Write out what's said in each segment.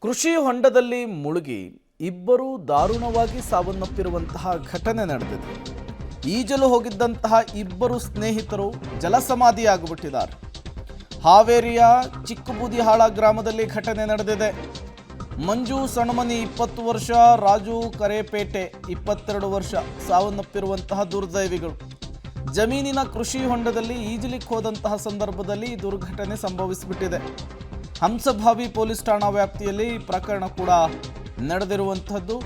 ಕೃಷಿ ಹೊಂಡದಲ್ಲಿ ಮುಳುಗಿ ಇಬ್ಬರು ದಾರುಣವಾಗಿ ಸಾವನ್ನಪ್ಪಿರುವಂತಹ ಘಟನೆ ನಡೆದಿದೆ. ಈಜಲು ಹೋಗಿದ್ದಂತಹ ಇಬ್ಬರು ಸ್ನೇಹಿತರು ಜಲಸಮಾಧಿಯಾಗಿಬಿಟ್ಟಿದ್ದಾರೆ. ಹಾವೇರಿಯ ಚಿಕ್ಕಬೂದಿಹಾಳ ಗ್ರಾಮದಲ್ಲಿ ಘಟನೆ ನಡೆದಿದೆ. ಮಂಜು ಸಣಮನಿ 20 ವರ್ಷ, ರಾಜು ಕರೇಪೇಟೆ 22 ವರ್ಷ ಸಾವನ್ನಪ್ಪಿರುವಂತಹ ದುರ್ದೈವಿಗಳು. ಜಮೀನಿನ ಕೃಷಿ ಹೊಂಡದಲ್ಲಿ ಈಜಲಿಕ್ಕೆ ಹೋದಂತಹ ಸಂದರ್ಭದಲ್ಲಿ ದುರ್ಘಟನೆ ಸಂಭವಿಸಿಬಿಟ್ಟಿದೆ. ಹಂಸಭಾವಿ ಪೊಲೀಸ್ ಠಾಣಾ ವ್ಯಾಪ್ತಿಯಲ್ಲಿ ಪ್ರಕರಣ ಕೂಡ ನಡೆದಿರುವಂತಹದ್ದು.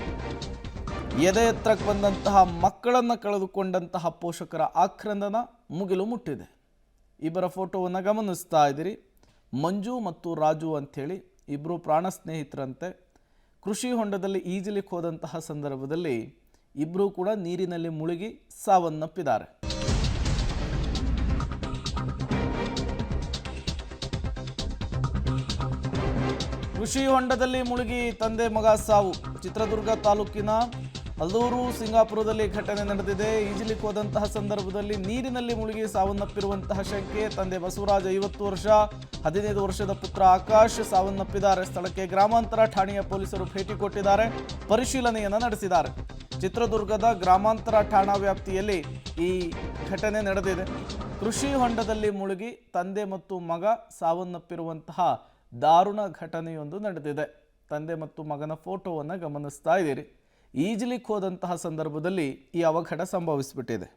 ಎದೆ ಎತ್ತರಕ್ಕೆ ಬಂದಂತಹ ಮಕ್ಕಳನ್ನು ಕಳೆದುಕೊಂಡಂತಹ ಪೋಷಕರ ಆಕ್ರಂದನ ಮುಗಿಲು ಮುಟ್ಟಿದೆ. ಇಬ್ಬರ ಫೋಟೋವನ್ನು ಗಮನಿಸ್ತಾ ಇದ್ದೀರಿ. ಮಂಜು ಮತ್ತು ರಾಜು ಅಂಥೇಳಿ ಇಬ್ಬರು ಪ್ರಾಣ ಸ್ನೇಹಿತರಂತೆ. ಕೃಷಿ ಹೊಂಡದಲ್ಲಿ ಈಜಲಿಕ್ಕೆ ಹೋದಂತಹ ಸಂದರ್ಭದಲ್ಲಿ ಇಬ್ಬರು ಕೂಡ ನೀರಿನಲ್ಲಿ ಮುಳುಗಿ ಸಾವನ್ನಪ್ಪಿದ್ದಾರೆ. ಕೃಷಿ ಹೊಂಡದಲ್ಲಿ ಮುಳುಗಿ ತಂದೆ ಮಗ ಸಾವು. ಚಿತ್ರದುರ್ಗ ತಾಲೂಕಿನ ಅಲ್ಲೂರು ಸಿಂಗಾಪುರದಲ್ಲಿ ಘಟನೆ ನಡೆದಿದೆ. ಈಜಲಿಕ್ಕೆ ಹೋದಂತಹ ಸಂದರ್ಭದಲ್ಲಿ ನೀರಿನಲ್ಲಿ ಮುಳುಗಿ ಸಾವನ್ನಪ್ಪಿರುವಂತಹ ಶಂಕೆ. ತಂದೆ ಬಸವರಾಜ್ 50 ವರ್ಷ, 15 ವರ್ಷದ ಪುತ್ರ ಆಕಾಶ್ ಸಾವನ್ನಪ್ಪಿದ್ದಾರೆ. ಸ್ಥಳಕ್ಕೆ ಗ್ರಾಮಾಂತರ ಠಾಣೆಯ ಪೊಲೀಸರು ಭೇಟಿ ಕೊಟ್ಟಿದ್ದಾರೆ, ಪರಿಶೀಲನೆಯನ್ನು ನಡೆಸಿದ್ದಾರೆ. ಚಿತ್ರದುರ್ಗದ ಗ್ರಾಮಾಂತರ ಠಾಣಾ ವ್ಯಾಪ್ತಿಯಲ್ಲಿ ಈ ಘಟನೆ ನಡೆದಿದೆ. ಕೃಷಿ ಹೊಂಡದಲ್ಲಿ ಮುಳುಗಿ ತಂದೆ ಮತ್ತು ಮಗ ಸಾವನ್ನಪ್ಪಿರುವಂತಹ ದಾರುಣ ಘಟನೆಯೊಂದು ನಡೆದಿದೆ. ತಂದೆ ಮತ್ತು ಮಗನ ಫೋಟೋವನ್ನು ಗಮನಿಸ್ತಾ ಇದ್ದೀರಿ. ಈಜಲಿಕ್ಕೆ ಹೋದಂತಹ ಸಂದರ್ಭದಲ್ಲಿ ಈ ಅವಘಡ ಸಂಭವಿಸಿಬಿಟ್ಟಿದೆ.